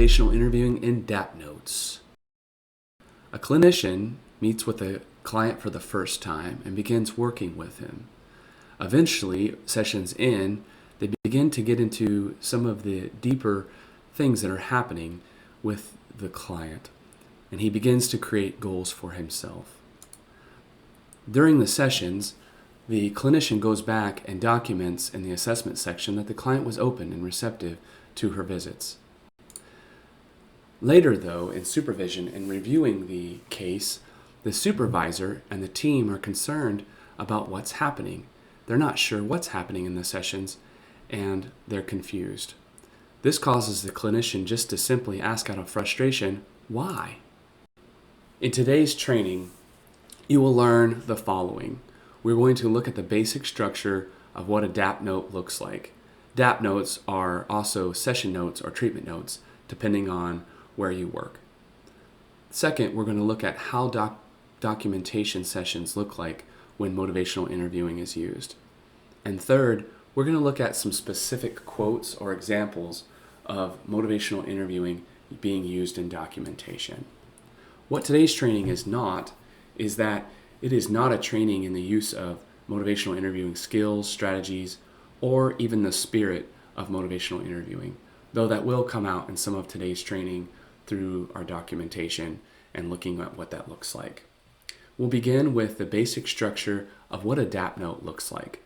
Motivational Interviewing in DAP Notes. A clinician meets with a client for the first time and begins working with him. Eventually, sessions in, they begin to get into some of the deeper things that are happening with the client, and he begins to create goals for himself. During the sessions, the clinician goes back and documents in the assessment section that the client was open and receptive to her visits. Later, though, in supervision and reviewing the case, the supervisor and the team are concerned about what's happening. They're not sure what's happening in the sessions, and they're confused. This causes the clinician just to simply ask out of frustration, why? In today's training, you will learn the following. We're going to look at the basic structure of what a DAP note looks like. DAP notes are also session notes or treatment notes, depending on where you work. Second, we're going to look at how documentation sessions look like when motivational interviewing is used. And third, we're going to look at some specific quotes or examples of motivational interviewing being used in documentation. What today's training is not is that it is not a training in the use of motivational interviewing skills, strategies, or even the spirit of motivational interviewing, though that will come out in some of today's training through our documentation and looking at what that looks like. We'll begin with the basic structure of what a DAP note looks like.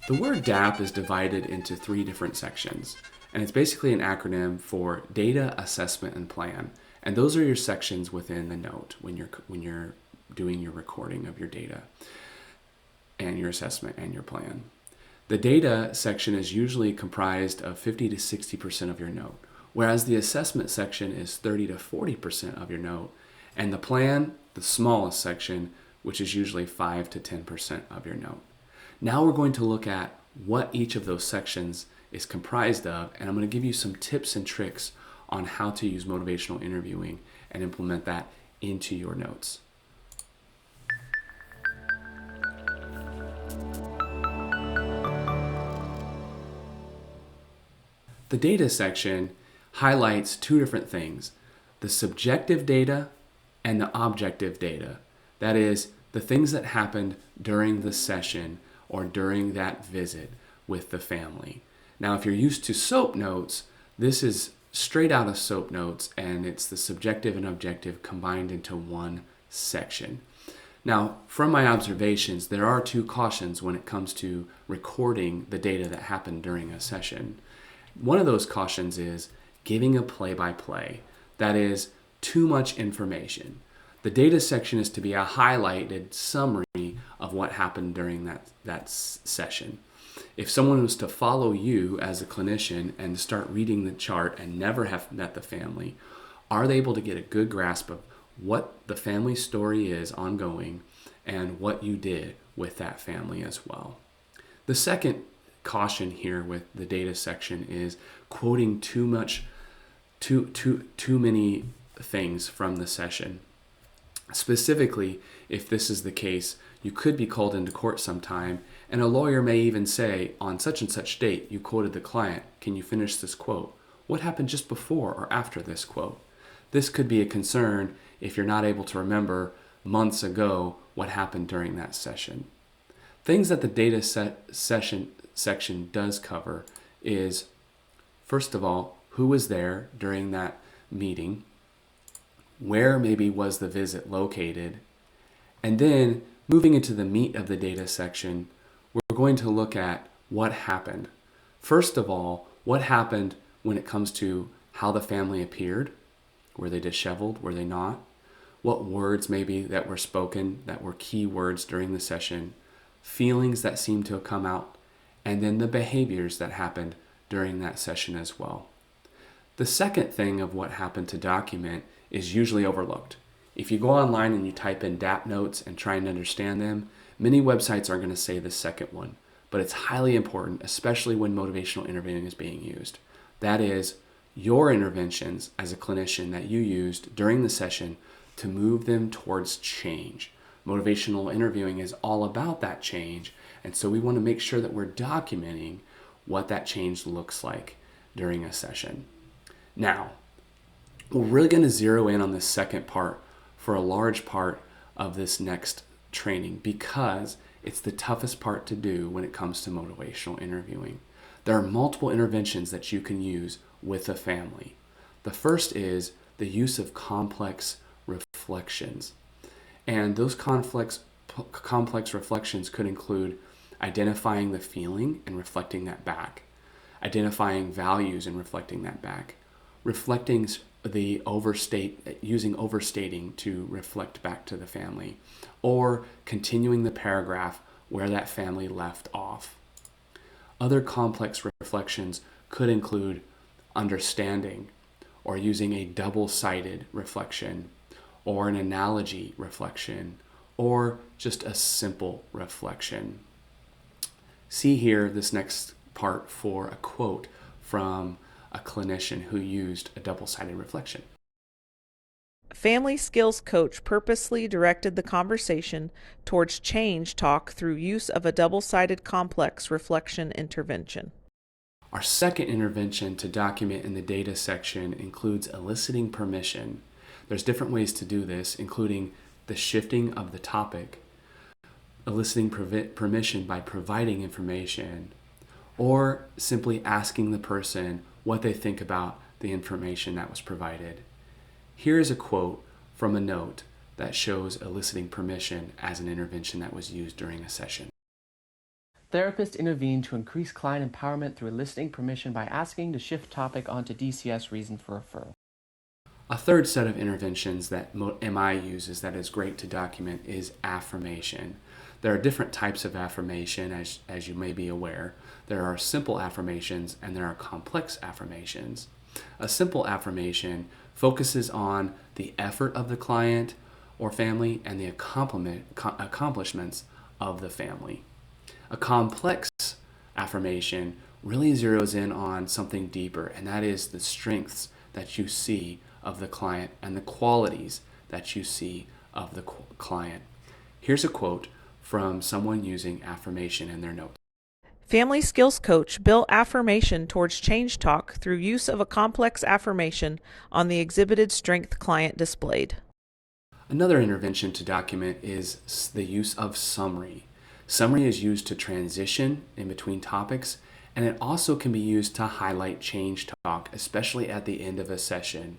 The word DAP is divided into 3 different sections, and it's basically an acronym for Data, Assessment, and Plan. And those are your sections within the note when you're doing your recording of your data and your assessment and your plan. The data section is usually comprised of 50 to 60% of your note, whereas the assessment section is 30 to 40% of your note, and the plan, the smallest section, which is usually 5 to 10% of your note. Now we're going to look at what each of those sections is comprised of, and I'm going to give you some tips and tricks on how to use motivational interviewing and implement that into your notes. The data section highlights 2 different things, the subjective data and the objective data. That is, the things that happened during the session or during that visit with the family. Now, if you're used to SOAP notes, this is straight out of SOAP notes, and it's the subjective and objective combined into one section. Now, from my observations, there are 2 cautions when it comes to recording the data that happened during a session. One of those cautions is giving a play-by-play. That is too much information. The data section is to be a highlighted summary of what happened during that session. If someone was to follow you as a clinician and start reading the chart and never have met the family, are they able to get a good grasp of what the family story is ongoing and what you did with that family as well? The second caution here with the data section is quoting too many things from the session. Specifically, if this is the case, you could be called into court sometime, and a lawyer may even say, on such and such date, you quoted the client. Can you finish this quote? What happened just before or after this quote? This could be a concern if you're not able to remember months ago what happened during that session. Things that the data section does cover is, first of all, who was there during that meeting? Where maybe was the visit located? And then moving into the meat of the data section, we're going to look at what happened. First of all, what happened when it comes to how the family appeared? Were they disheveled? Were they not? What words maybe that were spoken that were key words during the session? Feelings that seemed to have come out? And then the behaviors that happened during that session as well. The second thing of what happened to document is usually overlooked. If you go online and you type in DAP notes and try and understand them, many websites are going to say the second one, but it's highly important, especially when motivational interviewing is being used. That is, your interventions as a clinician that you used during the session to move them towards change, Motivational interviewing is all about that change, and so we want to make sure that we're documenting what that change looks like during a session. Now, we're really going to zero in on the second part for a large part of this next training because it's the toughest part to do when it comes to motivational interviewing. There are multiple interventions that you can use with a family. The first is the use of complex reflections. And those complex reflections could include identifying the feeling and reflecting that back, identifying values and reflecting that back, reflecting using overstating to reflect back to the family, or continuing the paragraph where that family left off. Other complex reflections could include understanding, or using a double-sided reflection, or an analogy reflection, or just a simple reflection. See here this next part for a quote from a clinician who used a double-sided reflection. Family skills coach purposely directed the conversation towards change talk through use of a double-sided complex reflection intervention. Our second intervention to document in the data section includes eliciting permission. There's different ways to do this, including the shifting of the topic, eliciting permission by providing information, or simply asking the person what they think about the information that was provided. Here is a quote from a note that shows eliciting permission as an intervention that was used during a session. Therapists intervene to increase client empowerment through eliciting permission by asking to shift topic onto DCS reason for referral. A third set of interventions that MI uses that is great to document is affirmation. There are different types of affirmation, as you may be aware. There are simple affirmations and there are complex affirmations. A simple affirmation focuses on the effort of the client or family and the accomplishments of the family. A complex affirmation really zeroes in on something deeper, and that is the strengths that you see of the client and the qualities that you see of the client. Here's a quote from someone using affirmation in their notes. Family skills coach built affirmation towards change talk through use of a complex affirmation on the exhibited strength client displayed. Another intervention to document is the use of summary. Summary is used to transition in between topics, and it also can be used to highlight change talk, especially at the end of a session.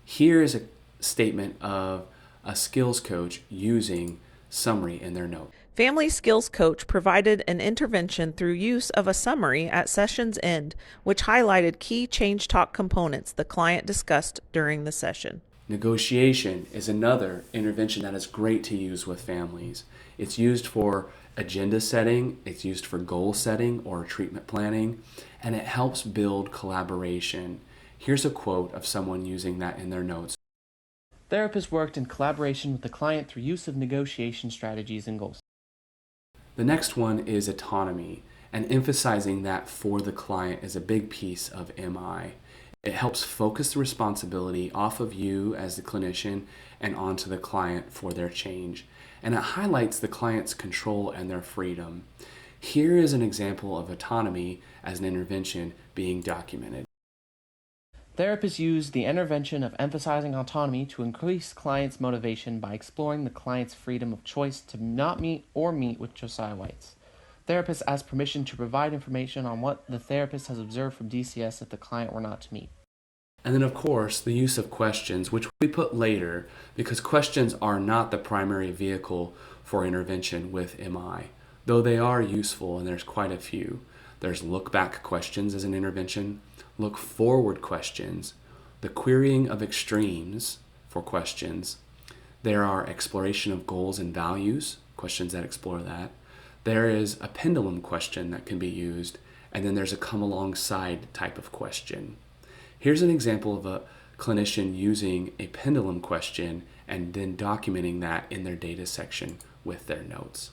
Here is a statement of a skills coach using summary in their note. Family skills coach provided an intervention through use of a summary at session's end, which highlighted key change talk components the client discussed during the session. Negotiation is another intervention that is great to use with families. It's used for agenda setting, it's used for goal setting or treatment planning, and it helps build collaboration. Here's a quote of someone using that in their notes. Therapists worked in collaboration with the client through use of negotiation strategies and goals. The next one is autonomy, and emphasizing that for the client is a big piece of MI. It helps focus the responsibility off of you as the clinician and onto the client for their change. And it highlights the client's control and their freedom. Here is an example of autonomy as an intervention being documented. Therapists use the intervention of emphasizing autonomy to increase clients' motivation by exploring the client's freedom of choice to not meet or meet with Josiah Whites. Therapists ask permission to provide information on what the therapist has observed from DCS if the client were not to meet. And then, of course, the use of questions, which we put later because questions are not the primary vehicle for intervention with MI, though they are useful, and there's quite a few. There's look-back questions as an intervention, look-forward questions, the querying of extremes for questions. There are exploration of goals and values, questions that explore that. There is a pendulum question that can be used, and then there's a come alongside type of question. Here's an example of a clinician using a pendulum question and then documenting that in their data section with their notes.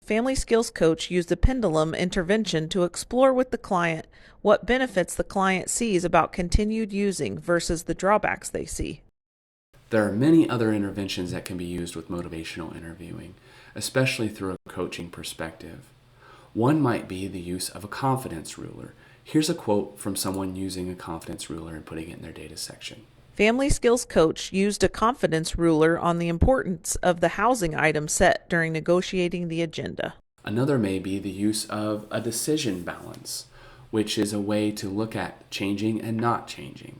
Family skills coach used a pendulum intervention to explore with the client what benefits the client sees about continued using versus the drawbacks they see. There are many other interventions that can be used with motivational interviewing, especially through a coaching perspective. One might be the use of a confidence ruler. Here's a quote from someone using a confidence ruler and putting it in their data section. Family Skills Coach used a confidence ruler on the importance of the housing item set during negotiating the agenda. Another may be the use of a decision balance, which is a way to look at changing and not changing.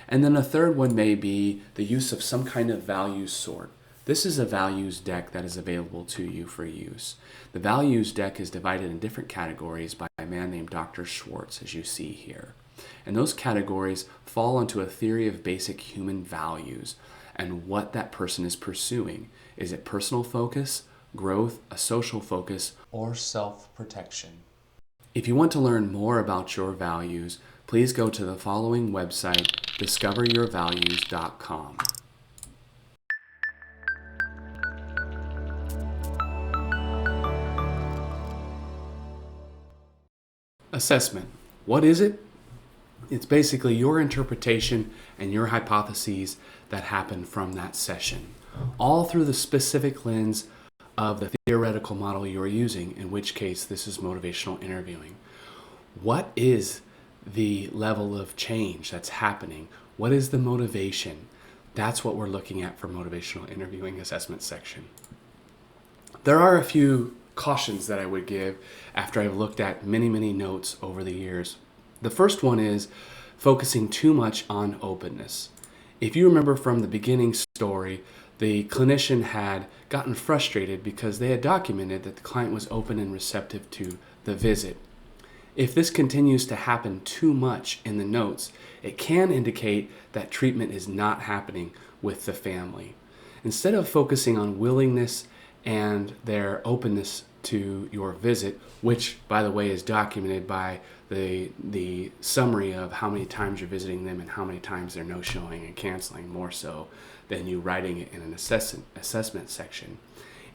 And then a third one may be the use of some kind of values sort. This is a values deck that is available to you for use. The values deck is divided in different categories by a man named Dr. Schwartz, as you see here. And those categories fall into a theory of basic human values and what that person is pursuing. Is it personal focus, growth, a social focus, or self-protection? If you want to learn more about your values, please go to the following website, discoveryourvalues.com. Assessment. What is it? It's basically your interpretation and your hypotheses that happen from that session, all through the specific lens of the theoretical model you're using, in which case this is motivational interviewing. What is the level of change that's happening? What is the motivation? That's what we're looking at for motivational interviewing assessment section. There are a few cautions that I would give after I've looked at many notes over the years. The first one is focusing too much on openness. If you remember from the beginning story, the clinician had gotten frustrated because they had documented that the client was open and receptive to the visit. If this continues to happen too much in the notes, it can indicate that treatment is not happening with the family. Instead of focusing on willingness and their openness to your visit, which, by the way, is documented by the summary of how many times you're visiting them and how many times they're no-showing and canceling, more so than you writing it in an assessment section.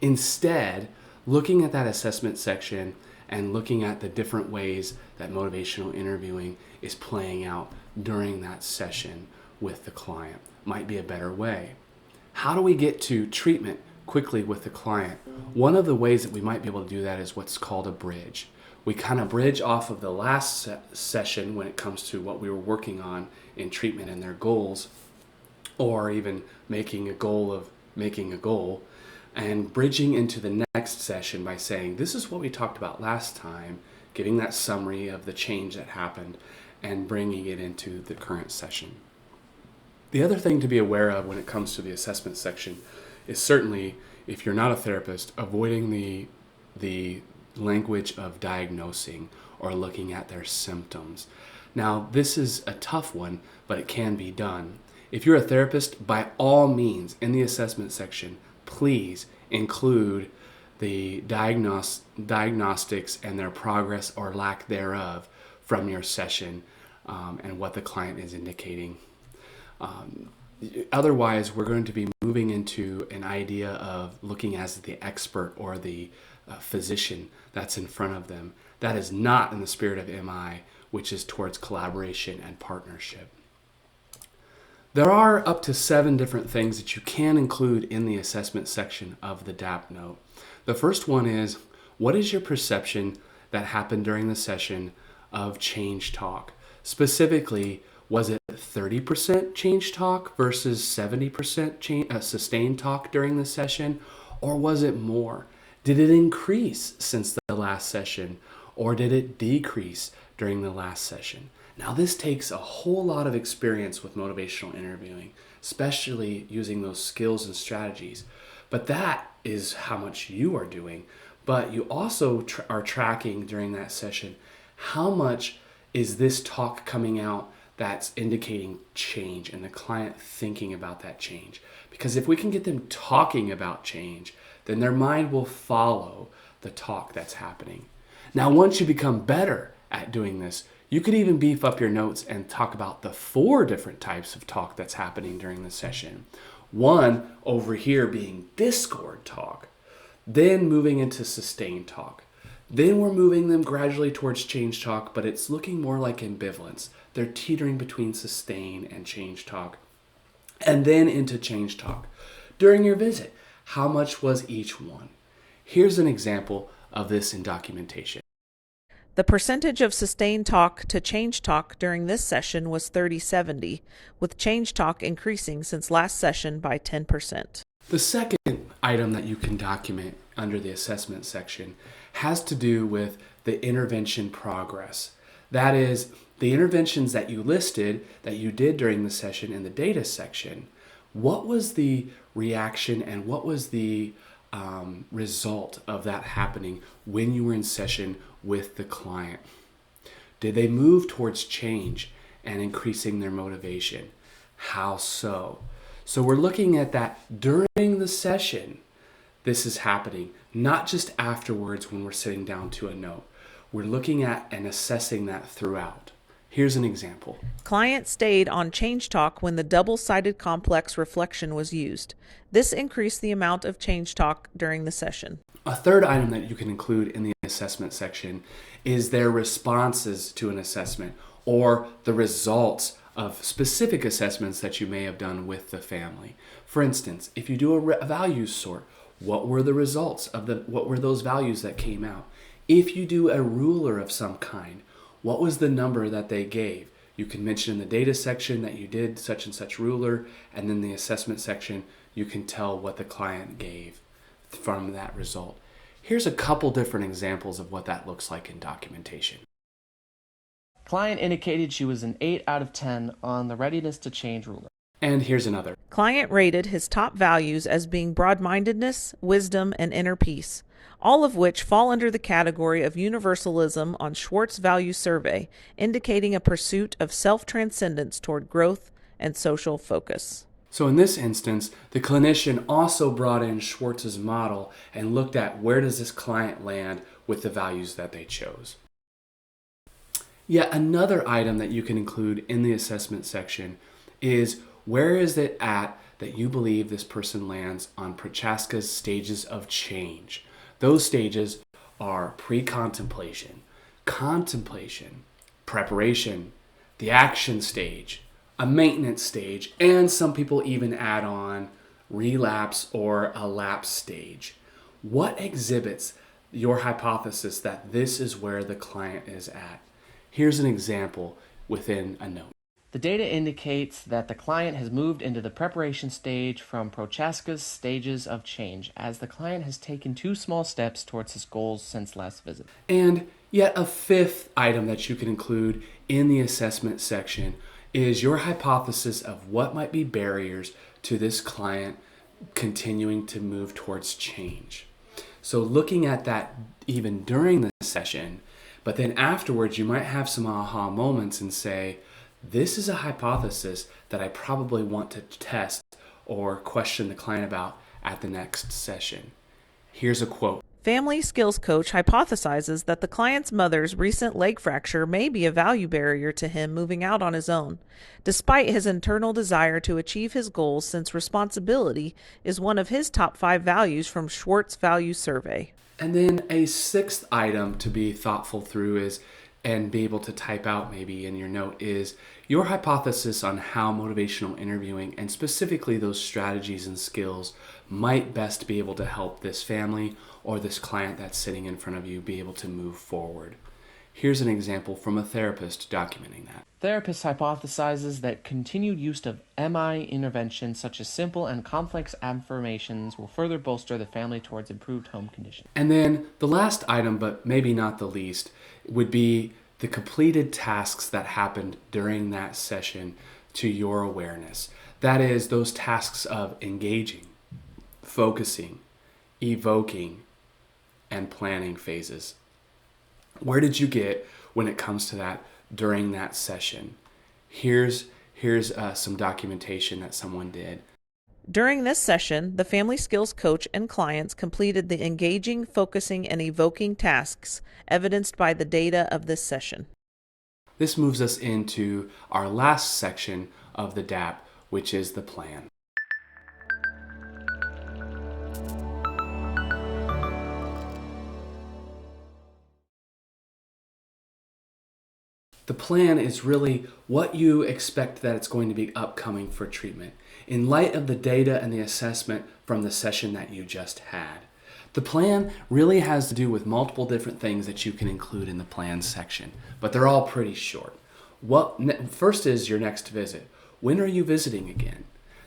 Instead, looking at that assessment section and looking at the different ways that motivational interviewing is playing out during that session with the client might be a better way. How do we get to treatment quickly with the client? One of the ways that we might be able to do that is what's called a bridge. We kind of bridge off of the last session when it comes to what we were working on in treatment and their goals, or even making a goal of making a goal, and bridging into the next session by saying, this is what we talked about last time, giving that summary of the change that happened and bringing it into the current session. The other thing to be aware of when it comes to the assessment section is certainly, if you're not a therapist, avoiding the language of diagnosing or looking at their symptoms. Now, this is a tough one, but it can be done. If you're a therapist, by all means, in the assessment section, please include the diagnostics and their progress or lack thereof from your session and what the client is indicating. Otherwise, we're going to be moving into an idea of looking as the expert or the physician that's in front of them. That is not in the spirit of MI, which is towards collaboration and partnership. There are up to 7 different things that you can include in the assessment section of the DAP note. The first one is, what is your perception that happened during the session of change talk? Specifically, was it 30% change talk versus 70% sustained talk during the session? Or was it more? Did it increase since the last session? Or did it decrease during the last session? Now, this takes a whole lot of experience with motivational interviewing, especially using those skills and strategies. But that is how much you are doing. But you also are tracking during that session, how much is this talk coming out that's indicating change and the client thinking about that change. Because if we can get them talking about change, then their mind will follow the talk that's happening. Now, once you become better at doing this, you could even beef up your notes and talk about the 4 different types of talk that's happening during the session. One over here being discord talk, then moving into sustained talk. Then we're moving them gradually towards change talk, but it's looking more like ambivalence. They're teetering between sustain and change talk. and then into change talk. During your visit, how much was each one? Here's an example of this in documentation. The percentage of sustained talk to change talk during this session was 30-70, with change talk increasing since last session by 10%. The second item that you can document under the assessment section has to do with the intervention progress. That is, the interventions that you listed that you did during the session in the data section. What was the reaction and what was the result of that happening when you were in session with the client? Did they move towards change and increasing their motivation? How so? So we're looking at that during the session. This is happening, not just afterwards when we're sitting down to a note. We're looking at and assessing that throughout. Here's an example. Client stayed on change talk when the double-sided complex reflection was used. This increased the amount of change talk during the session. A third item that you can include in the assessment section is their responses to an assessment or the results of specific assessments that you may have done with the family. For instance, if you do a values sort, what were the results of what were those values that came out? If you do a ruler of some kind, what was the number that they gave? You can mention in the data section that you did such and such ruler, and then the assessment section, you can tell what the client gave from that result. Here's a couple different examples of what that looks like in documentation. Client indicated she was an 8 out of 10 on the readiness to change ruler. And here's another. Client rated his top values as being broad-mindedness, wisdom, and inner peace, all of which fall under the category of universalism on Schwartz Value Survey, indicating a pursuit of self-transcendence toward growth and social focus. So in this instance, the clinician also brought in Schwartz's model and looked at where does this client land with the values that they chose. Yet another item that you can include in the assessment section is where is it at that you believe this person lands on Prochaska's stages of change. Those stages are pre-contemplation, contemplation, preparation, the action stage, a maintenance stage, and some people even add on relapse or a lapse stage. What exhibits your hypothesis that this is where the client is at? Here's an example within a note. The data indicates that the client has moved into the preparation stage from Prochaska's stages of change, as the client has taken 2 small steps towards his goals since last visit. And yet a fifth item that you can include in the assessment section is your hypothesis of what might be barriers to this client continuing to move towards change. So looking at that even during the session, but then afterwards you might have some aha moments and say, this is a hypothesis that I probably want to test or question the client about at the next session. Here's a quote. Family skills coach hypothesizes that the client's mother's recent leg fracture may be a value barrier to him moving out on his own, despite his internal desire to achieve his goals, since responsibility is one of his top 5 values from Schwartz Value Survey. And then a sixth item to be thoughtful through is, and be able to type out maybe in your note, is your hypothesis on how motivational interviewing and specifically those strategies and skills might best be able to help this family or this client that's sitting in front of you be able to move forward. Here's an example from a therapist documenting that. Therapist hypothesizes that continued use of MI interventions such as simple and complex affirmations will further bolster the family towards improved home conditions. And then the last item, but maybe not the least, would be the completed tasks that happened during that session to your awareness. That is, those tasks of engaging, focusing, evoking, and planning phases. Where did you get when it comes to that during that session? Here's some documentation that someone did. During this session, the family skills coach and clients completed the engaging, focusing, and evoking tasks evidenced by the data of this session. This moves us into our last section of the DAP, which is the plan. The plan is really what you expect that it's going to be upcoming for treatment. in light of the data and the assessment from the session that you just had. The plan really has to do with multiple different things that you can include in the plan section, but they're all pretty short. First is your next visit. When are you visiting again?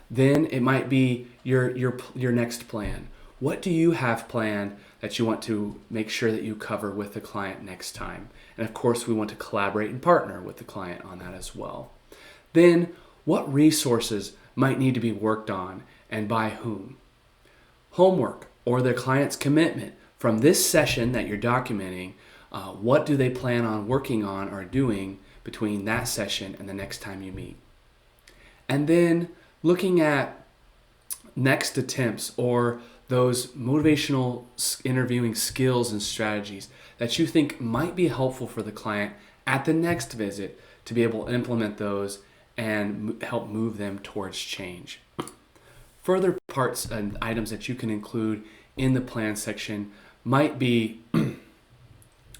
Then it might be your next plan. What do you have planned that you want to make sure that you cover with the client next time? And of course, we want to collaborate and partner with the client on that as well. Then, what resources might need to be worked on and by whom? Homework or the client's commitment from this session that you're documenting. What do they plan on working on or doing between that session and the next time you meet? And then looking at next attempts or those motivational interviewing skills and strategies that you think might be helpful for the client at the next visit to be able to implement those and help move them towards change. Further parts and items that you can include in the plan section might be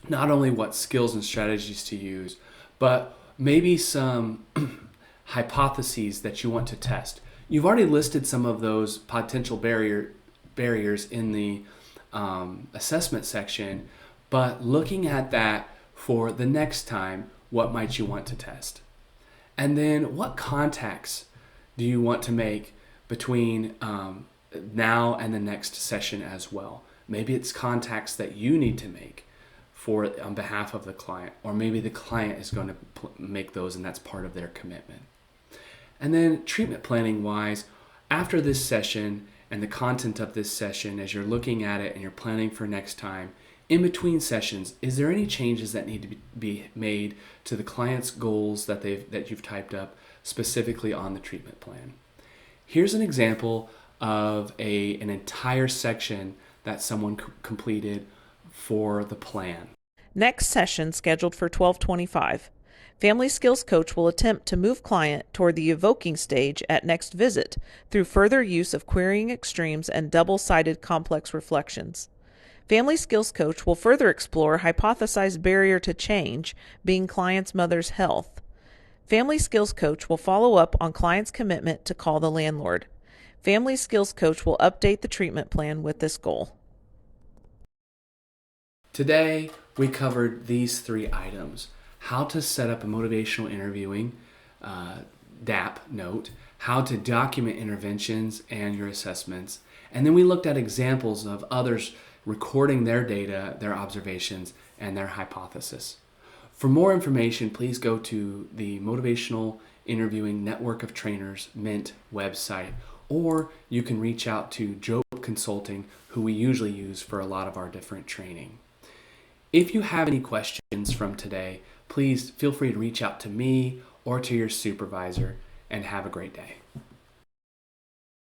not only what skills and strategies to use, but maybe some hypotheses that you want to test. You've already listed some of those potential barriers in the assessment section, but looking at that for the next time, what might you want to test? And then what contacts do you want to make between now and the next session as well? Maybe it's contacts that you need to make on behalf of the client, or maybe the client is going to make those and that's part of their commitment. And then treatment planning wise, after this session and the content of this session, as you're looking at it and you're planning for next time, in between sessions, is there any changes that need to be made to the client's goals that you've typed up specifically on the treatment plan? Here's an example of an entire section that someone completed for the plan. Next session scheduled for 12:25. Family Skills Coach will attempt to move client toward the evoking stage at next visit through further use of querying extremes and double-sided complex reflections. Family Skills Coach will further explore hypothesized barrier to change being client's mother's health. Family Skills Coach will follow up on client's commitment to call the landlord. Family Skills Coach will update the treatment plan with this goal. Today, we covered these 3 items: how to set up a motivational interviewing DAP note, how to document interventions and your assessments, and then we looked at examples of others recording their data, their observations, and their hypothesis. For more information, please go to the Motivational Interviewing Network of Trainers Mint website, or you can reach out to Jope Consulting, who we usually use for a lot of our different training. If you have any questions from today, please feel free to reach out to me or to your supervisor, and have a great day.